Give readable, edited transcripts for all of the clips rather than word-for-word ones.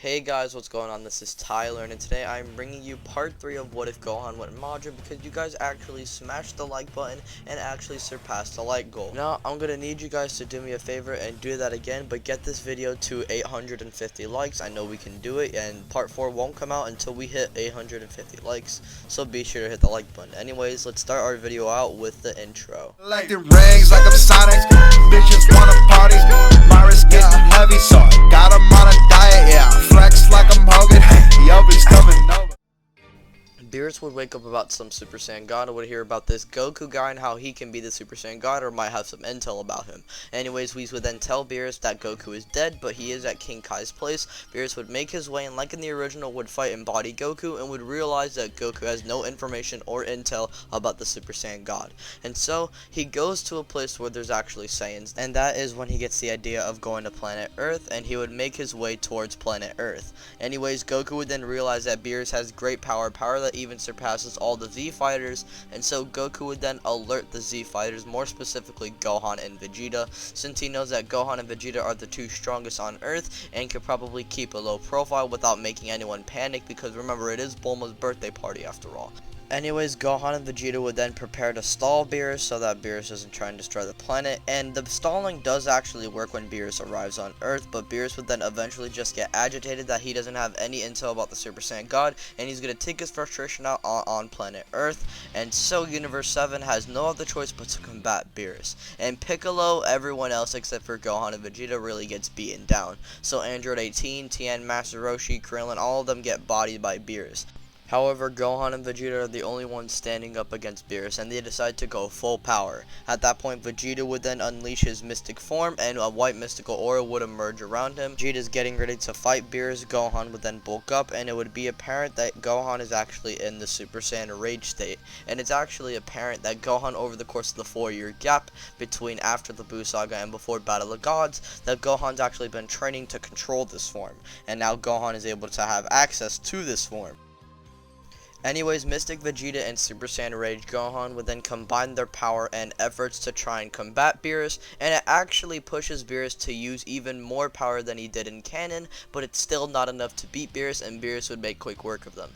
Hey guys, what's going on? This is Tyler, and today I'm bringing you part 3 of What If Gohan Went Majin, because you guys actually smashed the like button and actually surpassed the like goal. Now, I'm going to need you guys to do me a favor and do that again, but get this video to 850 likes. I know we can do it, and part 4 won't come out until we hit 850 likes, so be sure to hit the like button. Anyways, let's start our video out with the intro. Like the rings, like I'm Sonic. Bitches wanna party. Virus getting heavy, so I got 'em on a diet, yeah. Flex like I'm Hogan. Yo, he's coming over. Beerus would wake up about some Super Saiyan God and would hear about this Goku guy and how he can be the Super Saiyan God, or might have some intel about him. Anyways, Whis would then tell Beerus that Goku is dead, but he is at King Kai's place. Beerus would make his way, and like in the original, would fight and body Goku, and would realize that Goku has no information or intel about the Super Saiyan God. And so, he goes to a place where there's actually Saiyans, and that is when he gets the idea of going to planet Earth, and he would make his way towards planet Earth. Anyways, Goku would then realize that Beerus has great power that even surpasses all the Z fighters, and so Goku would then alert the Z fighters, more specifically Gohan and Vegeta, since he knows that Gohan and Vegeta are the two strongest on Earth and could probably keep a low profile without making anyone panic, because remember, it is Bulma's birthday party after all. Anyways, Gohan and Vegeta would then prepare to stall Beerus so that Beerus doesn't try and destroy the planet, and the stalling does actually work when Beerus arrives on Earth, but Beerus would then eventually just get agitated that he doesn't have any intel about the Super Saiyan God, and he's going to take his frustration out on planet Earth, and so Universe 7 has no other choice but to combat Beerus. And Piccolo, everyone else except for Gohan and Vegeta, really gets beaten down. So Android 18, Tien, Master Roshi, Krillin, all of them get bodied by Beerus. However, Gohan and Vegeta are the only ones standing up against Beerus, and they decide to go full power. At that point, Vegeta would then unleash his mystic form, and a white mystical aura would emerge around him. Vegeta's getting ready to fight Beerus. Gohan would then bulk up, and it would be apparent that Gohan is actually in the Super Saiyan Rage state. And it's actually apparent that Gohan, over the course of the 4-year gap between after the Buu saga and before Battle of Gods, that Gohan's actually been training to control this form. And now Gohan is able to have access to this form. Anyways, Mystic Vegeta and Super Saiyan Rage Gohan would then combine their power and efforts to try and combat Beerus, and it actually pushes Beerus to use even more power than he did in canon, but it's still not enough to beat Beerus, and Beerus would make quick work of them.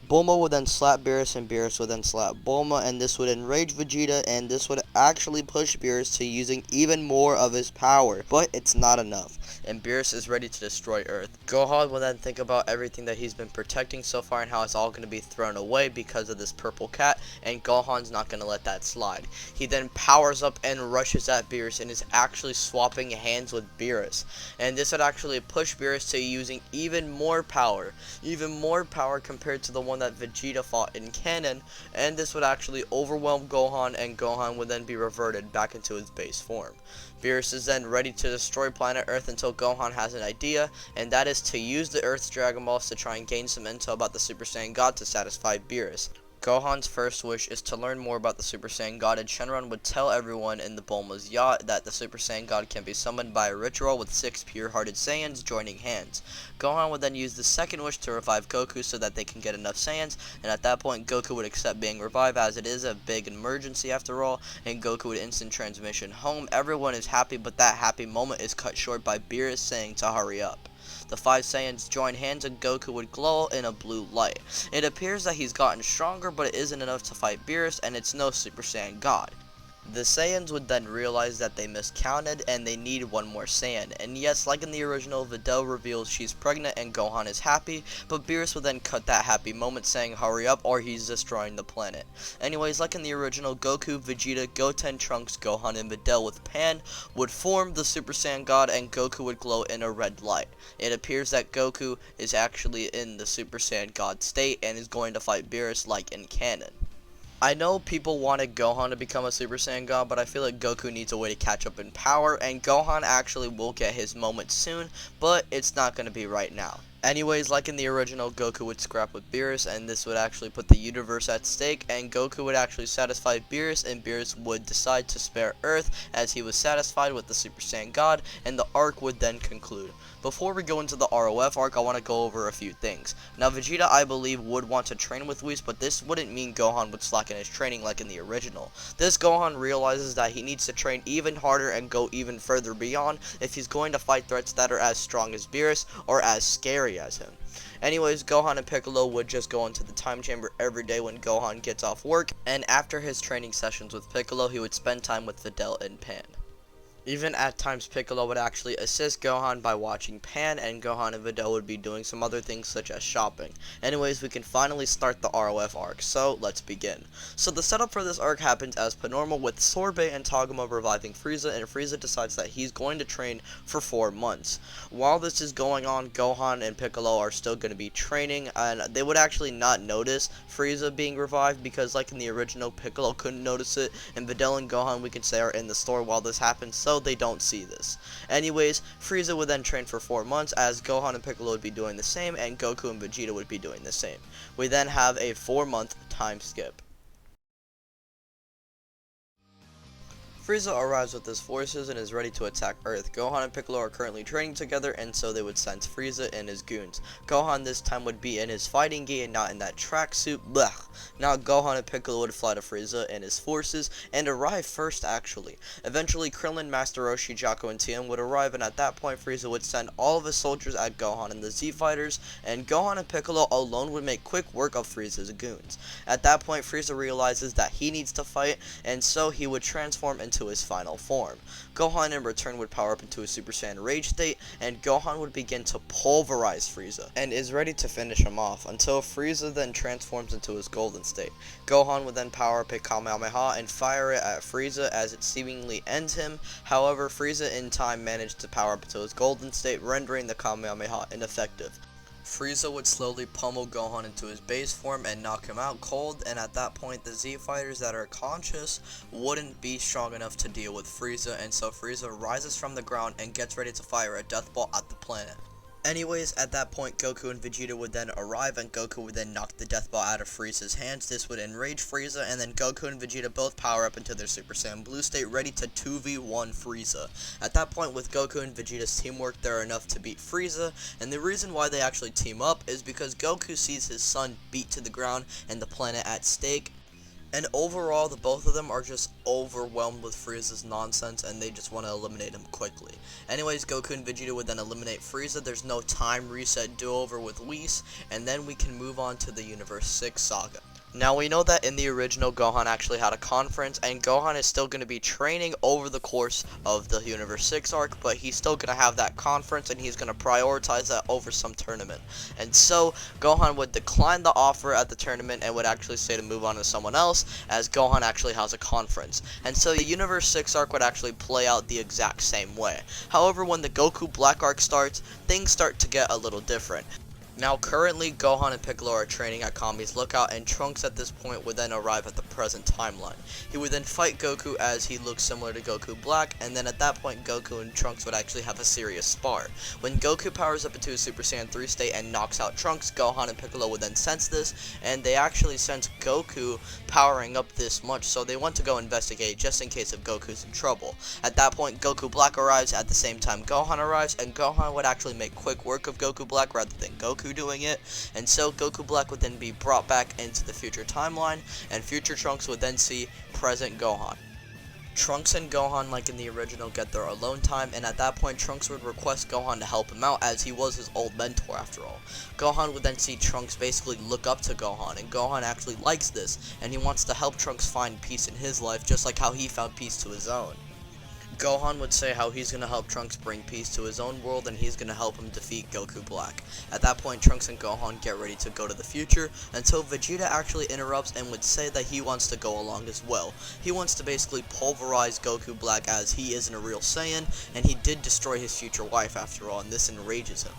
Bulma would then slap Beerus, and Beerus would then slap Bulma, and this would enrage Vegeta, and this would actually push Beerus to using even more of his power, but it's not enough, and Beerus is ready to destroy Earth. Gohan will then think about everything that he's been protecting so far and how it's all going to be thrown away because of this purple cat, and Gohan's not going to let that slide. He then powers up and rushes at Beerus and is actually swapping hands with Beerus, and this would actually push Beerus to using even more power compared to the one that Vegeta fought in canon, and this would actually overwhelm Gohan, and Gohan would then be reverted back into his base form. Beerus is then ready to destroy planet Earth until Gohan has an idea, and that is to use the Earth's Dragon Balls to try and gain some intel about the Super Saiyan God to satisfy Beerus. Gohan's first wish is to learn more about the Super Saiyan God, and Shenron would tell everyone in the Bulma's yacht that the Super Saiyan God can be summoned by a ritual with 6 pure-hearted Saiyans joining hands. Gohan would then use the second wish to revive Goku so that they can get enough Saiyans, and at that point Goku would accept being revived, as it is a big emergency after all, and Goku would instant transmission home. Everyone is happy, but that happy moment is cut short by Beerus saying to hurry up. The 5 Saiyans join hands, and Goku would glow in a blue light. It appears that he's gotten stronger, but it isn't enough to fight Beerus, and it's no Super Saiyan God. The Saiyans would then realize that they miscounted, and they need one more Saiyan. And yes, like in the original, Videl reveals she's pregnant and Gohan is happy, but Beerus would then cut that happy moment saying hurry up or he's destroying the planet. Anyways, like in the original, Goku, Vegeta, Goten, Trunks, Gohan, and Videl with Pan would form the Super Saiyan God, and Goku would glow in a red light. It appears that Goku is actually in the Super Saiyan God state and is going to fight Beerus like in canon. I know people wanted Gohan to become a Super Saiyan God, but I feel like Goku needs a way to catch up in power, and Gohan actually will get his moment soon, but it's not going to be right now. Anyways, like in the original, Goku would scrap with Beerus, and this would actually put the universe at stake, and Goku would actually satisfy Beerus, and Beerus would decide to spare Earth as he was satisfied with the Super Saiyan God, and the arc would then conclude. Before we go into the ROF arc, I want to go over a few things. Now, Vegeta, I believe, would want to train with Whis, but this wouldn't mean Gohan would slacken his training like in the original. This Gohan realizes that he needs to train even harder and go even further beyond if he's going to fight threats that are as strong as Beerus or as scary scary as him. Anyways, Gohan and Piccolo would just go into the time chamber every day when Gohan gets off work, and after his training sessions with Piccolo, he would spend time with Videl and Pan. Even at times, Piccolo would actually assist Gohan by watching Pan, and Gohan and Videl would be doing some other things such as shopping. Anyways, we can finally start the ROF arc, so let's begin. So the setup for this arc happens as per normal, with Sorbet and Tagoma reviving Frieza, and Frieza decides that he's going to train for 4 months. While this is going on, Gohan and Piccolo are still going to be training, and they would actually not notice Frieza being revived, because like in the original, Piccolo couldn't notice it, and Videl and Gohan, we can say, are in the store while this happens, so they don't see this. Anyways, Frieza would then train for 4 months, as Gohan and Piccolo would be doing the same, and Goku and Vegeta would be doing the same. We then have a 4-month time skip. Frieza arrives with his forces and is ready to attack Earth. Gohan and Piccolo are currently training together, and so they would sense Frieza and his goons. Gohan this time would be in his fighting gi and not in that tracksuit. Now Gohan and Piccolo would fly to Frieza and his forces and arrive first actually. Eventually Krillin, Master Roshi, Jaco, and Tien would arrive, and at that point Frieza would send all of his soldiers at Gohan and the Z Fighters, and Gohan and Piccolo alone would make quick work of Frieza's goons. At that point Frieza realizes that he needs to fight, and so he would transform into his final form. Gohan in return would power up into a Super Saiyan Rage state, and Gohan would begin to pulverize Frieza and is ready to finish him off until Frieza then transforms into his golden state. Gohan would then power up a Kamehameha and fire it at Frieza as it seemingly ends him. However, Frieza in time managed to power up to his golden state, rendering the Kamehameha ineffective. Frieza would slowly pummel Gohan into his base form and knock him out cold, and at that point the Z fighters that are conscious wouldn't be strong enough to deal with Frieza, and so Frieza rises from the ground and gets ready to fire a death ball at the planet. Anyways, at that point, Goku and Vegeta would then arrive, and Goku would then knock the death ball out of Frieza's hands. This would enrage Frieza, and then Goku and Vegeta both power up into their Super Saiyan Blue state, ready to 2v1 Frieza. At that point, with Goku and Vegeta's teamwork, they're enough to beat Frieza, and the reason why they actually team up is because Goku sees his son beat to the ground and the planet at stake. And overall, the both of them are just overwhelmed with Frieza's nonsense, and they just want to eliminate him quickly. Anyways, Goku and Vegeta would then eliminate Frieza. There's no time reset do-over with Whis, and then we can move on to the Universe 6 saga. Now, we know that in the original, Gohan actually had a conference, and Gohan is still going to be training over the course of the Universe 6 arc, but he's still going to have that conference, and he's going to prioritize that over some tournament. And so, Gohan would decline the offer at the tournament and would actually say to move on to someone else, as Gohan actually has a conference. And so, the Universe 6 arc would actually play out the exact same way. However, when the Goku Black arc starts, things start to get a little different. Now, currently, Gohan and Piccolo are training at Kami's Lookout, and Trunks at this point would then arrive at the present timeline. He would then fight Goku as he looks similar to Goku Black, and then at that point, Goku and Trunks would actually have a serious spar. When Goku powers up into a Super Saiyan 3 state and knocks out Trunks, Gohan and Piccolo would then sense this, and they actually sense Goku powering up this much, so they want to go investigate just in case if Goku's in trouble. At that point, Goku Black arrives, at the same time Gohan arrives, and Gohan would actually make quick work of Goku Black rather than Goku doing it, and so Goku Black would then be brought back into the future timeline, and future Trunks would then see present Gohan. Trunks and Gohan, like in the original, get their alone time, and at that point Trunks would request Gohan to help him out as he was his old mentor after all. Gohan would then see Trunks basically look up to Gohan, and Gohan actually likes this, and he wants to help Trunks find peace in his life just like how he found peace to his own. Gohan would say how he's going to help Trunks bring peace to his own world, and he's going to help him defeat Goku Black. At that point, Trunks and Gohan get ready to go to the future, until Vegeta actually interrupts and would say that he wants to go along as well. He wants to basically pulverize Goku Black as he isn't a real Saiyan, and he did destroy his future wife after all, and this enrages him.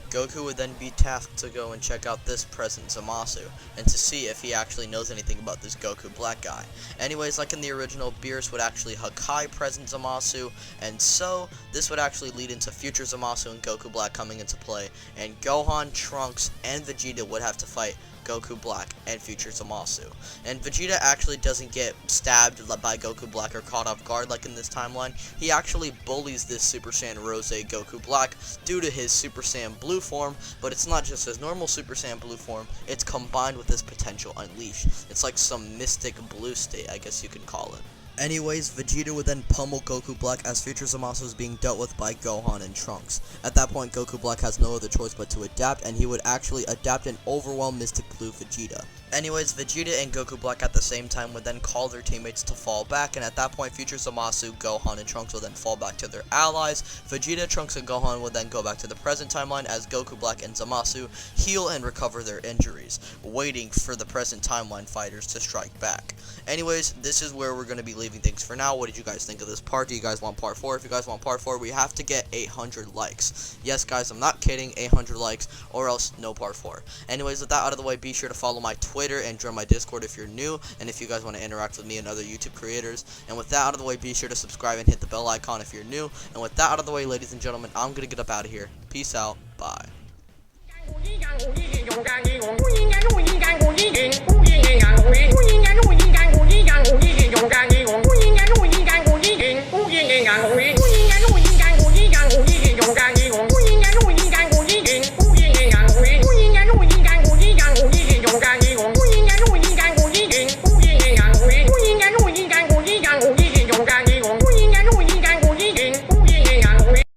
Goku would then be tasked to go and check out this present Zamasu, and to see if he actually knows anything about this Goku Black guy. Anyways, like in the original, Beerus would actually Hakai present Zamasu, and so this would actually lead into future Zamasu and Goku Black coming into play, and Gohan, Trunks, and Vegeta would have to fight Goku Black and future Zamasu. And Vegeta actually doesn't get stabbed by Goku Black or caught off guard like in this timeline. He actually bullies this Super Saiyan Rose Goku Black due to his Super Saiyan Blue form, but it's not just his normal Super Saiyan Blue form, it's combined with his potential Unleash. It's like some mystic blue state, I guess you could call it. Anyways, Vegeta would then pummel Goku Black as future Zamasu is being dealt with by Gohan and Trunks. At that point, Goku Black has no other choice but to adapt, and he would actually adapt and overwhelm Mystic Blue Vegeta. Anyways, Vegeta and Goku Black at the same time would then call their teammates to fall back, and at that point, future Zamasu, Gohan, and Trunks will then fall back to their allies. Vegeta, Trunks, and Gohan would then go back to the present timeline as Goku Black and Zamasu heal and recover their injuries, waiting for the present timeline fighters to strike back. Anyways, this is where we're going to be leaving things for now. What did you guys think of this part? Do you guys want part 4? If you guys want part 4, we have to get 800 likes. Yes, guys, I'm not kidding, 800 likes, or else no part 4. Anyways, with that out of the way, be sure to follow my Twitter and join my Discord if you're new, and if you guys want to interact with me and other YouTube creators. And with that out of the way, be sure to subscribe and hit the bell icon if you're new. And with that out of the way, ladies and gentlemen, I'm going to get up out of here. Peace out. Bye.